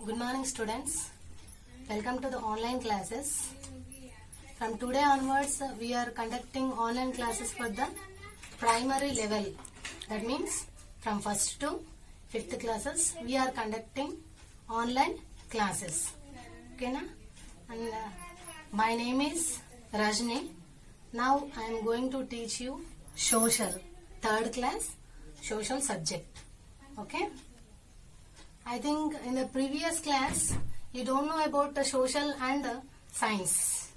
Good morning students. Welcome to the online classes. From today onwards we are conducting online classes for the primary level. That means from 1st to 5th classes we are conducting online classes. Okay na? And my name is Rajni. Now I am going to teach you social, 3rd class social subject. Okay? I think in the previous class you don't know about the social and science.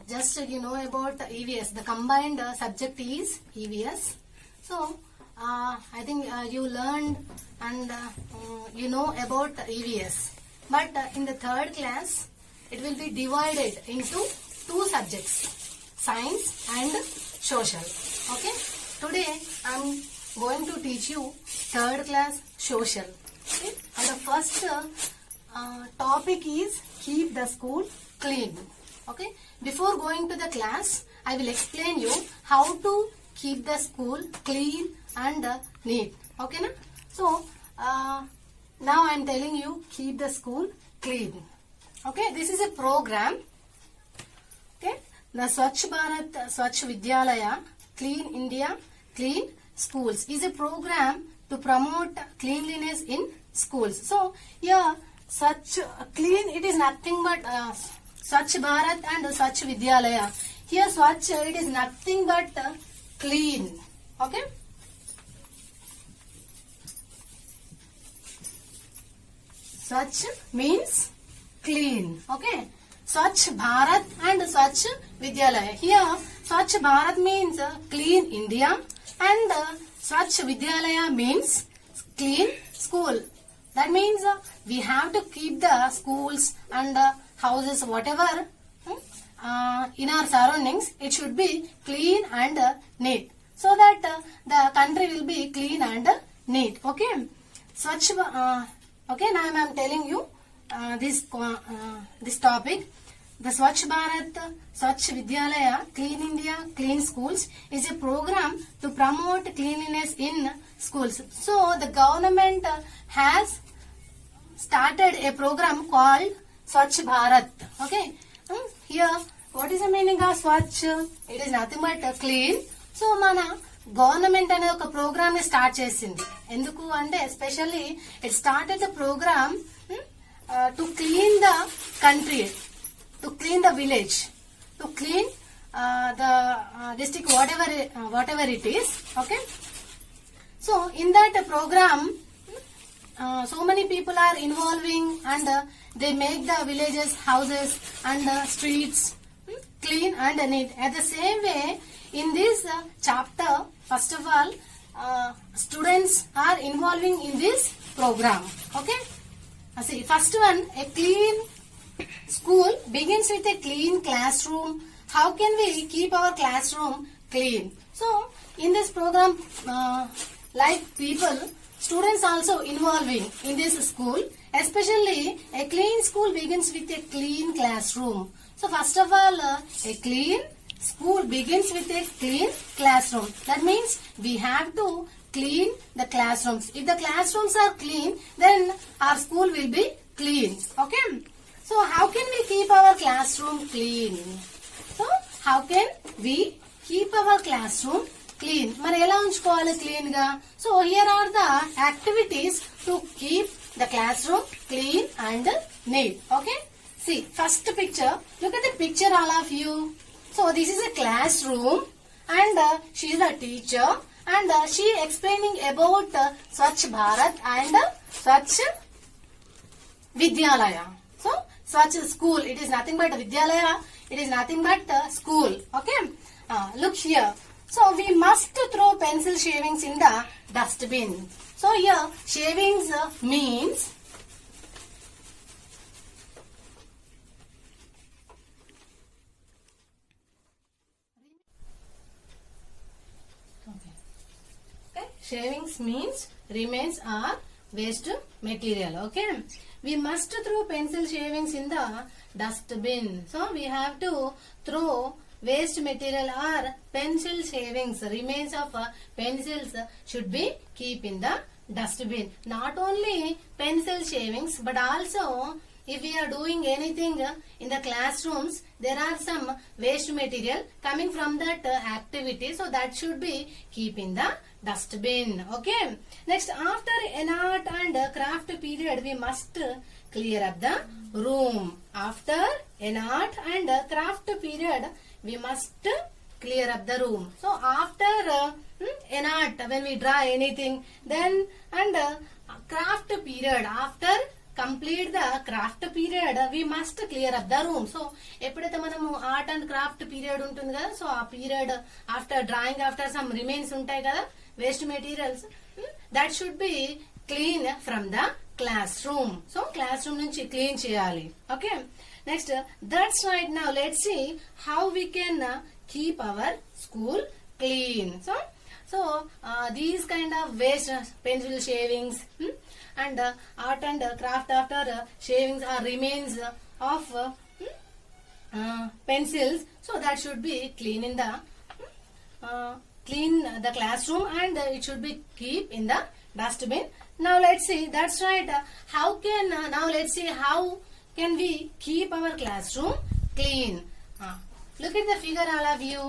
Just you know about the EVS. The combined subject is EVS. So I think you learned and you know about EVS. But in the 3rd class it will be divided into 2 subjects, science and social. Okay. Today I am going to teach you 3rd class social. Okay? And the first topic is keep the school clean. Okay? Before going to the class, I will explain you how to keep the school clean and neat. Okay na? So now I am telling you keep the school clean. Okay? This is a program. Okay? The Swachh Bharat, Swachh Vidyalaya, Clean India, Clean Schools is a program to promote cleanliness in schools. So here such clean, it is nothing but Swachh Bharat and Swachh Vidyalaya. Here Swachh, it is nothing but clean. Okay. Swachh means clean. Okay. Swachh Bharat and Swachh Vidyalaya. Here Swachh Bharat means clean India and Swachh Vidyalaya means clean school. That means we have to keep the schools and houses, whatever in our surroundings, it should be clean and neat, so that the country will be clean and neat. Okay. Swachh. Okay. Now I am telling you this topic. The Swachh Bharat, Swachh Vidyalaya, Clean India, Clean Schools is a program to promote cleanliness in schools. So the government has started a program called Swachh Bharat. Okay. Here, what is the meaning of Swachh? It is nothing but clean. So mana government అనే ఒక programme ని start చేసింది. ఎందుకు అంటే especially it started the programme to clean the country, to clean the village, to clean the district, whatever it is. Okay. So in that program, so many people are involving and they make the villages, houses and streets clean and neat. At the same way, in this chapter, first of all, students are involving in this program. Okay. See, first one, a clean school begins with a clean classroom. How can we keep our classroom clean? So, in this program, like people, students also involving in this school. Especially, a clean school begins with a clean classroom. So, first of all, a clean school begins with a clean classroom. That means we have to clean the classrooms. If the classrooms are clean, then our school will be clean. Okay. So how can we keep our classroom clean? So how can we keep our classroom clean? మరి ఎలా ఉంచుకోవాలి clean గా? So here are the activities to keep the classroom clean and neat. Okay? See, first picture. Look at the picture, all of you. So this is a classroom and she is a teacher and she explaining about Swachh Bharat and Swachh Vidyalaya. So Swachh school, it is nothing but Vidyalaya, it is nothing but school. Okay. Look here. So we must throw pencil shavings in the dustbin. So here shavings means shavings means remains or waste material. Okay. We must throw pencil shavings in the dustbin. So we have to throw waste material or pencil shavings, remains of pencils should be keep in the dustbin. Not only pencil shavings, but also if we are doing anything in the classrooms, there are some waste material coming from that activity. So that should be keep in the dustbin. Okay. Next, after an art and craft period, we must clear up the room. After an art and craft period, we must clear up the room. So after an art, when we draw anything, then and craft period, after complete the craft period, we must clear up the room. So ఎప్పుడైతే మనము art and craft period ఉంటుంది కదా, so ఆ period after drawing, after some remains ఉంటాయి కదా waste materials, that should be clean from the class room. So class room నుంచి clean చేయాలి. Okay. Next, that's right. Now let's see how we can keep our school clean. So these kind of waste pencil shavings and art and craft after shavings or remains of pencils, so that should be clean in the clean the classroom and it should be keep in the dustbin. Now let's see, that's right, how can now let's see how can we keep our classroom clean. Look at the figure, all of you.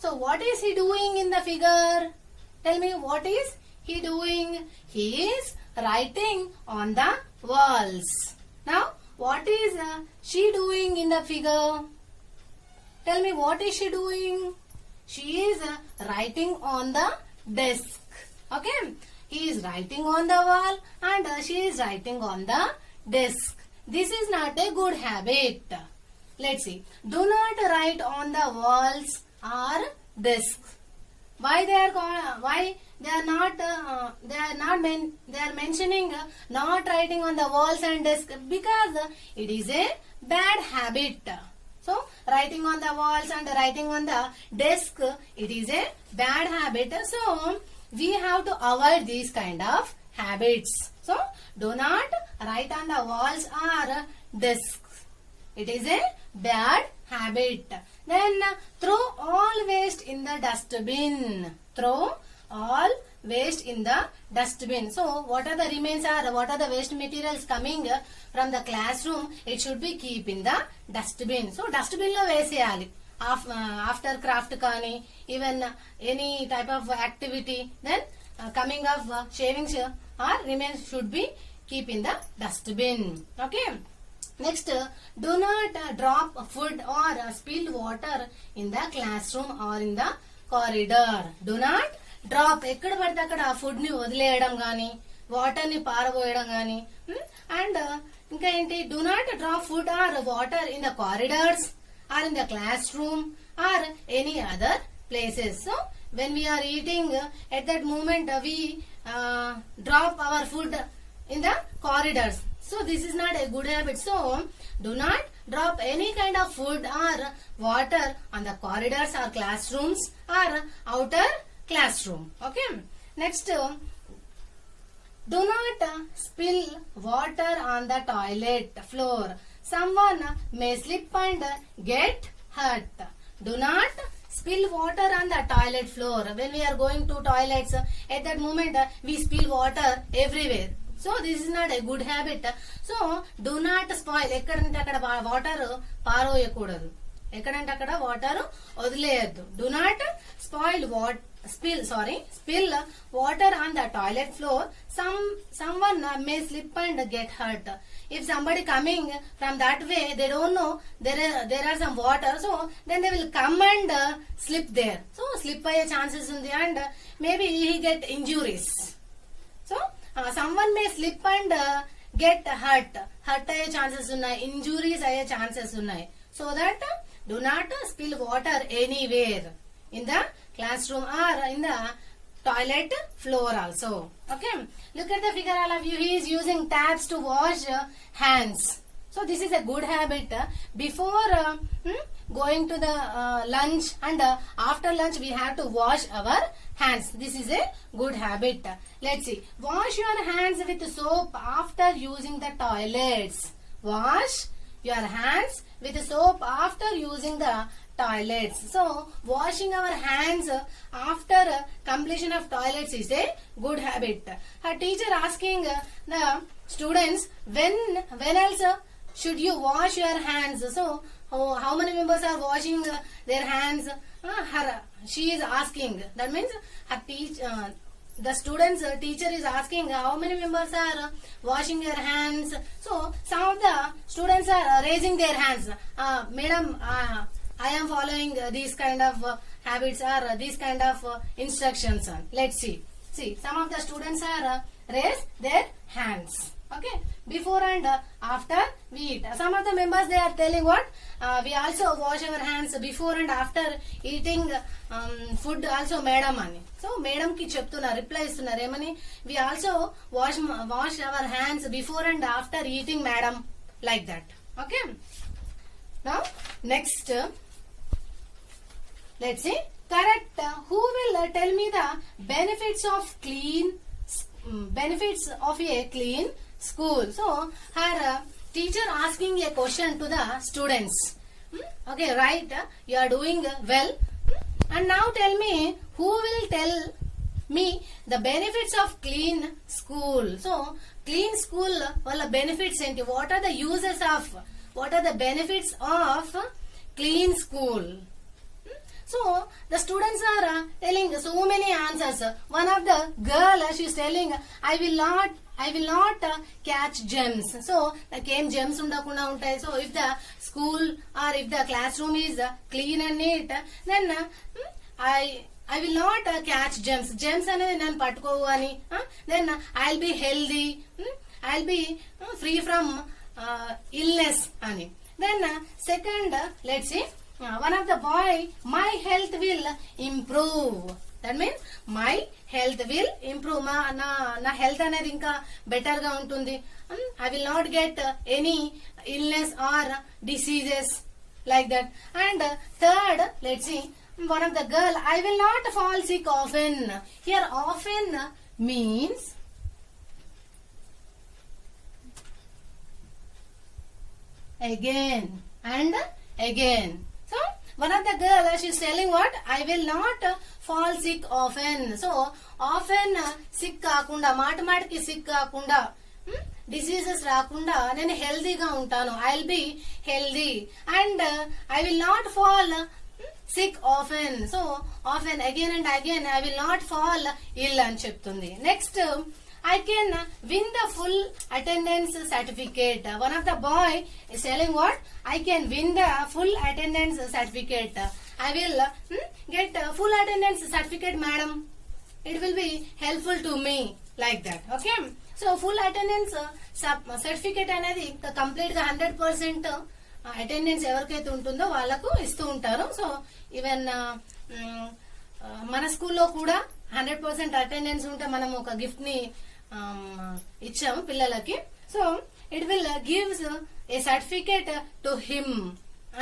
So what is he doing in the figure? Tell me, what is he doing? He is writing on the walls. Now what is she doing in the figure? Tell me, what is she doing? She is writing on the desk. Okay. He is writing on the wall and she is writing on the desk. This is not a good habit. Let's see. Do not write on the walls or desks. Why they are mentioning not writing on the walls and desk? Because it is a bad habit. So writing on the walls and writing on the desk, it is a bad habit. So we have to avoid these kind of habits. So do not write on the walls or desks. It is a bad habit. Then throw all waste in the dustbin. Throw all waste in the dustbin. So what are the remains are, what are the waste materials coming from the classroom, it should be keep in the dustbin. So dustbin lo veseyali. After craft kani, even any type of activity, then coming of shavings or remains should be keep in the dustbin. Okay. Next, do not drop food or spill water in the classroom or in the corridor. Do not drop, ఎక్కడ పడితే అక్కడ food ని వదిలేయడం గాని, water ని పారబోయడం గాని, and ఇంకా ఏంటి, do not drop food or water in the corridors or in the classroom or any other places. So when we are eating, at that moment we drop our food in the corridors. So this is not a good habit. So do not drop any kind of food or water on the corridors or classrooms or outer classroom. Okay. Next, do not spill water on the toilet floor. Someone may slip and get hurt. Do not spill water on the toilet floor. When we are going to toilets, at that moment we spill water everywhere. So this is not a good habit. So do not spoil. ఎక్కడంటే అక్కడ water పారోయకూడదు, ఎక్కడంటే అక్కడ water వదిలేయద్దు. Do not spill water on the toilet floor. Someone may slip and get hurt. If somebody coming from that way, they don't know there are some water, so then they will come and slip there. So slip అయ్యే chances ఉంది and maybe he get injuries. So someone may slip and get hurt అయ్యే chances ఉన్నాయి, injuries అయ్యే chances ఉన్నాయి. So that do not spill water anywhere in the classroom or in the toilet floor also. Okay. Look at the figure, all of you. He is using taps to wash hands. So this is a good habit. Before going to the lunch and after lunch we have to wash our hands. This is a good habit. Let's see. Wash your hands with soap after using the toilets. Wash your hands with soap after using the toilets. So washing our hands after completion of toilets is a good habit. Her teacher asking the students when else should you wash your hands. So how many members are washing their hands? She is asking. That means her the students teacher is asking how many members are washing their hands. So some of the students are raising their hands. Madam, I am following these kind of habits or these kind of instructions. Let's see. See, some of the students are raise their hands. Okay, before and after we eat. Some of the members they are telling what? We also wash our hands before and after eating food also, madam ani. So madam ki cheptunna reply istunar emani, we also wash our hands before and after eating, madam, like that. Okay, now next let's see. Correct. Who will tell me the benefits of a clean school? So her teacher asking a question to the students. Okay, right, you are doing well. And now tell me, who will tell me the benefits of clean school? So clean school wala benefits enti, what are the uses of, what are the benefits of clean school? So the students are telling so many answers. One of the girl, she is telling, I will not catch germs. So nakem germs undakunda untayi. So if the school or if the classroom is clean and neat, then I will not catch germs. Germs anedi nanu pattukovu ani. Then I'll be healthy. I'll be free from illness ani. Then second, let's see. One of the boy, my health will improve. That means my health will improve. Na health anedi inka better ga untundi. I will not get any illness or diseases, like that. And third, let's see. One of the girl, I will not fall sick often. Here often means again and again. So one of the girl, she is telling what? I will not fall sick often. So often sick కాకుండా, మాటికి sick కాకుండా, diseases రాకుండా నేను హెల్దీగా ఉంటాను. I'll be healthy and I will not fall sick often. So often, again and again, I will not fall ill అని చెప్తుంది. Next, I can win the full attendance certificate. One of the boy is telling what? I can win the full attendance certificate. I will get full attendance certificate, madam. It will be helpful to me, like that. Okay. So full attendance certificate అనేది complete గా 100% attendance ఎవరికైతే ఉంటుందో వాళ్ళకు ఇస్తూ ఉంటారు. So even మన స్కూల్లో కూడా 100% అటెండెన్స్ ఉంటే మనం ఒక గిఫ్ట్ ని ఇచ్చాము పిల్లలకి. So it will gives a certificate to him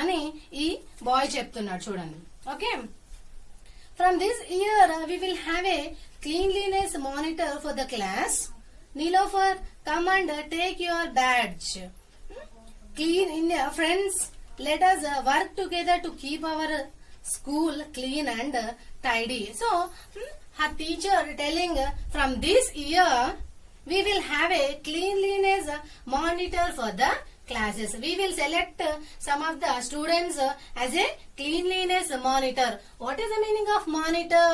అని ఈ బాయ్ చెప్తున్నాడు, చూడండి. Okay, from this year we will have a cleanliness monitor for the class. Nilofer, come and take your badge. Clean India, friends, let us work together to keep our school clean and tidy. So her teacher telling, from this year we will have a cleanliness monitor for the classes. We will select some of the students as a cleanliness monitor. What is the meaning of monitor?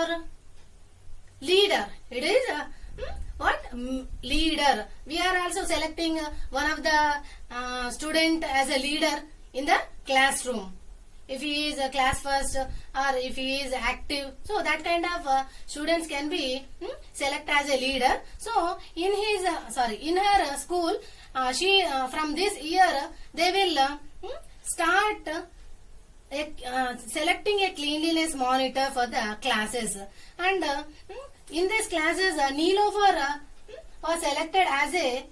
Leader. It is what? Leader. We are also selecting one of the student as a leader in the classroom. If he is a class first or if he is active, so that kind of students can be select as a leader. So in his in her school, she from this year they will start selecting a cleanliness monitor for the classes. And in these classes, Nilofer was selected as a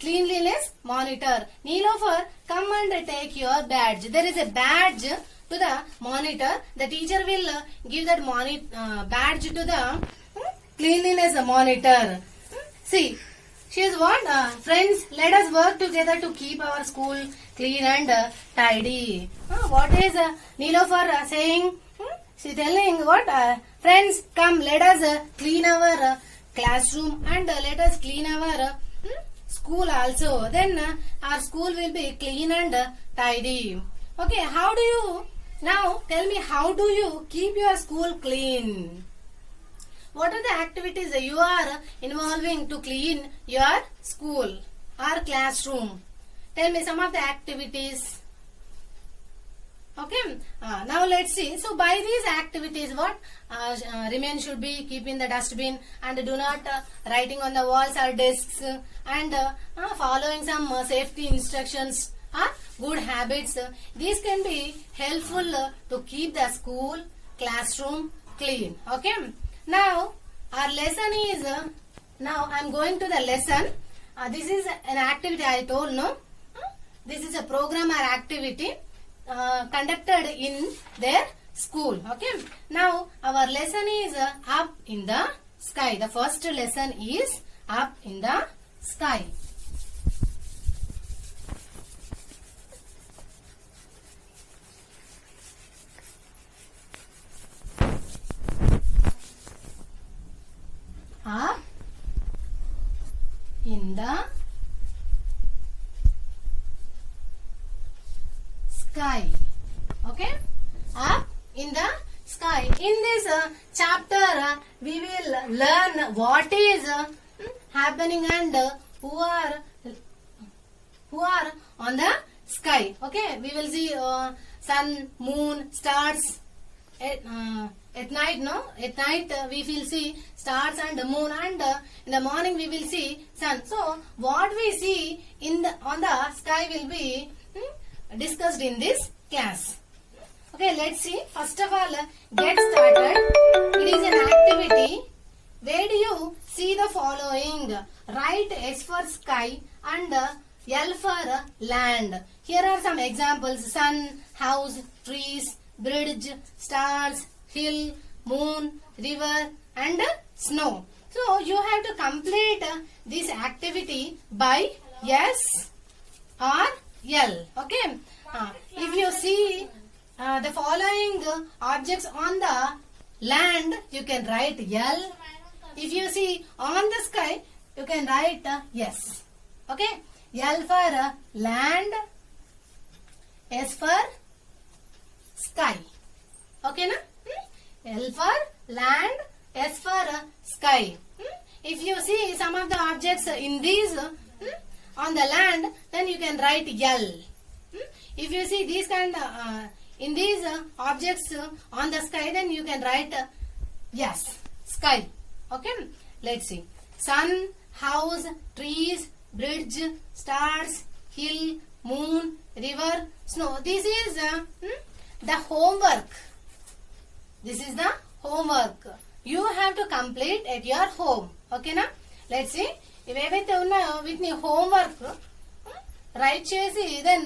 cleanliness monitor. Nilofer, come and take your badge. There is a badge to the monitor. The teacher will give that badge to the cleanliness monitor. See, She is what? Friends, let us work together to keep our school clean and tidy. What is Nilofer saying? She telling what? Friends, come, let us clean our classroom and let us clean our school also. Then our school will be clean and tidy. Okay, how do you, now tell me, how do you keep your school clean? What are the activities you are involving to clean your school or classroom? Tell me some of the activities. Okay, now let's see. So by these activities, what remain should be keeping the dustbin and do not writing on the walls or desks and following some safety instructions are good habits. These can be helpful to keep the school classroom clean. Okay. Now our lesson is, now I am going to the lesson. This is an activity I told, no? This is a program or activity conducted in their school. Okay. Now our lesson is up in the sky. The first lesson is up in the sky. Up in the sky. Okay, up in the sky. In this chapter, we will learn what is happening and who are on the sky. Okay, we will see sun, moon, stars. At night, no? At night we will see stars and moon, and in the morning we will see sun. So what we see on the sky will be discussed in this class. Okay, let's see. First of all, get started. It is an activity. Where do you see the following? Write S for sky and L for land. Here are some examples: sun, house, trees, bridge, stars, hill, moon, river and snow. So you have to complete this activity by S or L. Okay. If you see the following objects on the land, you can write L. If you see on the sky, you can write S. Okay. L for land, S for sky. Okay, na? L for land, S for sky. If you see some of the objects in these on the land, then you can write L. If you see these kind in these objects on the sky, then you can write yes, sky. Okay, let's see. Sun, house, trees, bridge, stars, hill, moon, river, snow. This is the homework. This is the homework. You have to complete at your home. Okay na? Let's see. ఇవేవైతే ఉన్నాయో వీటిని homework write చేసి then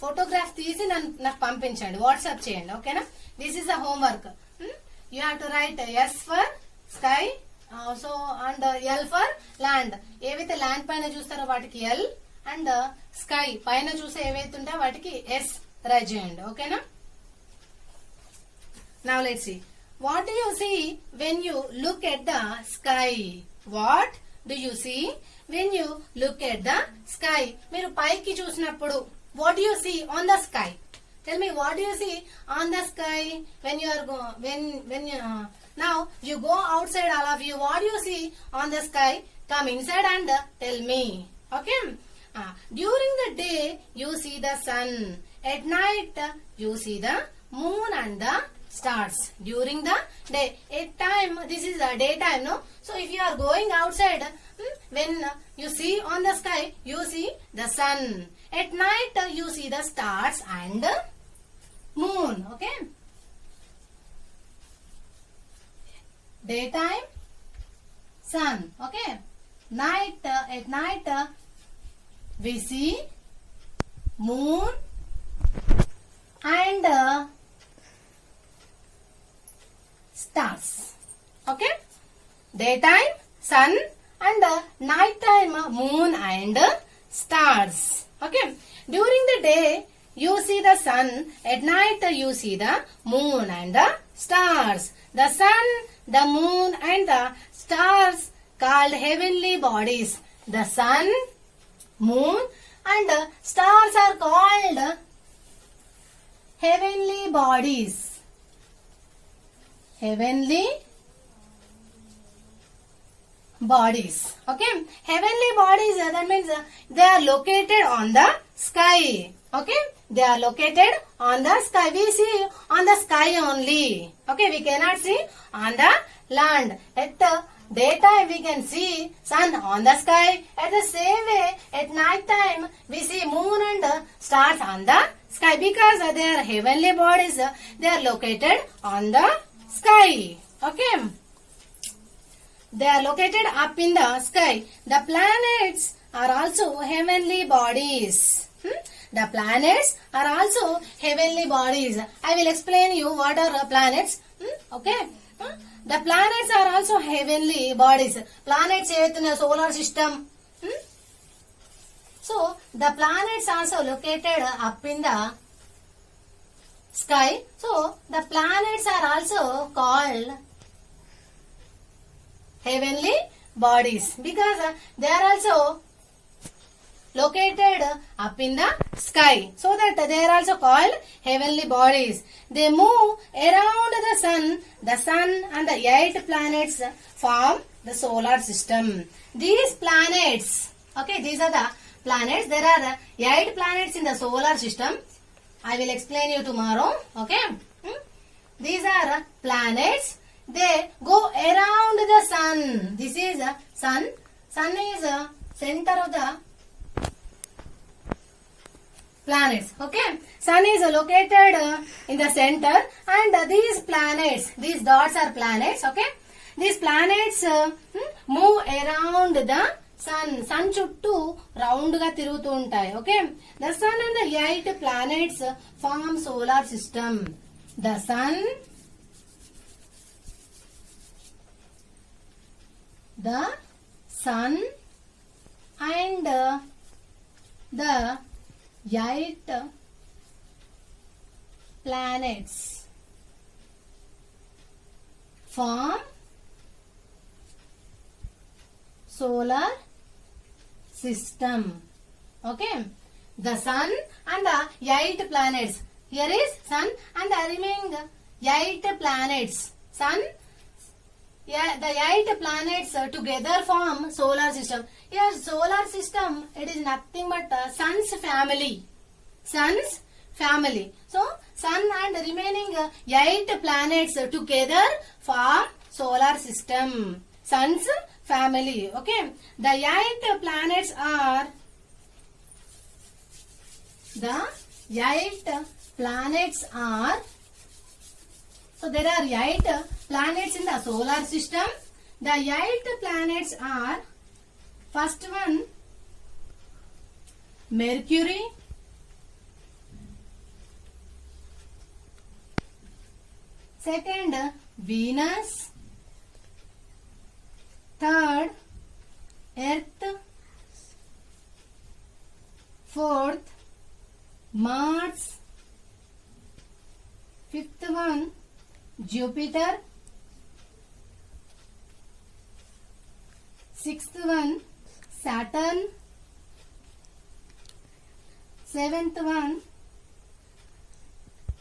photograph తీసి నాకు పంపించండి, WhatsApp చేయండి. ఓకేనా? This is the homework. You have to write S for sky, so and L for land. ఏవైతే ల్యాండ్ పైన చూస్తారో వాటికి ఎల్, అండ్ స్కై పైన చూసే ఏవైతే ఉంటాయో వాటికి ఎస్ రైట్ చేయండి. ఓకేనా? Now let's see. What do you see when you look at the sky? What do you see when you look at the sky? మీరు పైకి చూసినప్పుడు what do you see on the sky? Tell me, what do you see on the sky when you are now you go outside, all of you. What do you see on the sky? Come inside and tell me. Okay? During the day you see the sun. At night you see the moon and the stars. During the day, at time, this is a daytime, no? So if you are going outside, when you see on the sky, you see the sun. At night you see the stars and moon. Okay, daytime sun. Okay, night, at night we see moon and stars. Okay, daytime sun and night time moon and stars. Okay. During the day you see the sun, at night you see the moon and the stars. The sun, the moon and the stars called heavenly bodies. The sun, moon and stars are called heavenly bodies. Heavenly bodies. Okay. Heavenly bodies, that means they are located on the sky. Okay. They are located on the sky. We see on the sky only. Okay. We cannot see on the land. At daytime we can see sun on the sky. At the same way, at night time we see moon and stars on the sky, because they are heavenly bodies. They are located on the sky. Okay. They are located up in the sky. The planets are also heavenly bodies. The planets are also heavenly bodies. I will explain you what are planets. Okay. The planets are also heavenly bodies. Planets in the solar system. So the planets also located up in the sky. So the planets are also called heavenly bodies, because they are also located up in the sky, so that they are also called heavenly bodies. They move around the sun and the 8 planets form the solar system. These planets, okay, these are the planets. There are 8 planets in the solar system. I will explain you tomorrow. Okay. These are planets. They go around the sun. This is a sun. Sun is a center of the planets. Okay. Sun is located in the center, and these planets, these dots are planets. Okay. These planets move around the sun. Sun చుట్టూ round గా తిరుగుతూ ఉంటాయి. Okay. The sun and the 8 planets form solar system. The sun, and the 8 planets form solar system. Okay. The sun and the 8 planets. Here is sun and the remaining 8 planets. Sun, yeah, the 8 planets together form solar system. Here solar system, it is nothing but sun's family. Sun's family. So sun and the remaining 8 planets together form solar system. Sun's family. Okay. The 8 planets are so there are 8 planets in the solar system. The 8 planets are, first one Mercury, second Venus, third Earth, fourth Mars, fifth one Jupiter, sixth one Saturn, seventh one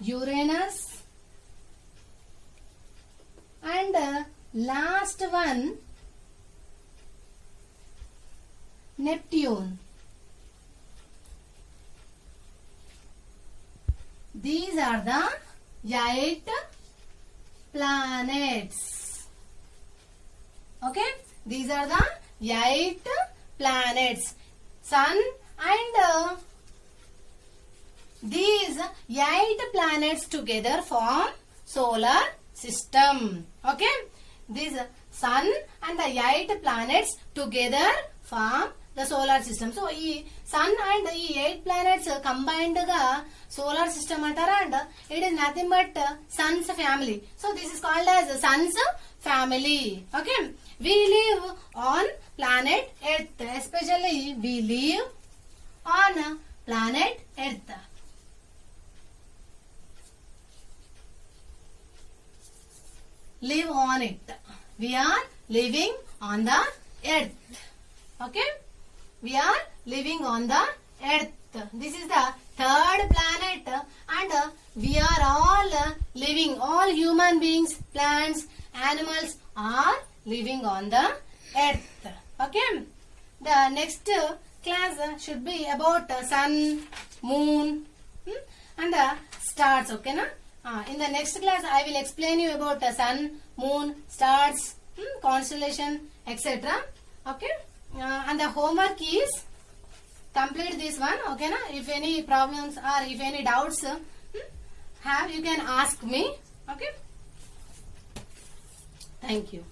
Uranus, and last one Neptune. These are the 8 planets. Okay. These are the 8 planets. Sun and these 8 planets together form solar system. Okay. These sun and the 8 planets together form the solar system. So ఈ sun and ఈ 8 planets combined గా solar system అంటారా, and it is nothing but sun's family. So this is called as sun's family. Okay. We live on planet Earth. Especially we live on planet Earth. Live on it. We are living on the earth. Okay? We are living on the earth. This is the third planet and we are all living. All human beings, plants, animals are living on the earth. Okay? The next class should be about sun, moon and the stars. Okay? Na? In the next class, I will explain you about the sun, moon, stars, constellation, etc. Okay? And the homework is complete this one. Okay, na? If any problems or if any doubts have, you can ask me. Okay? Thank you.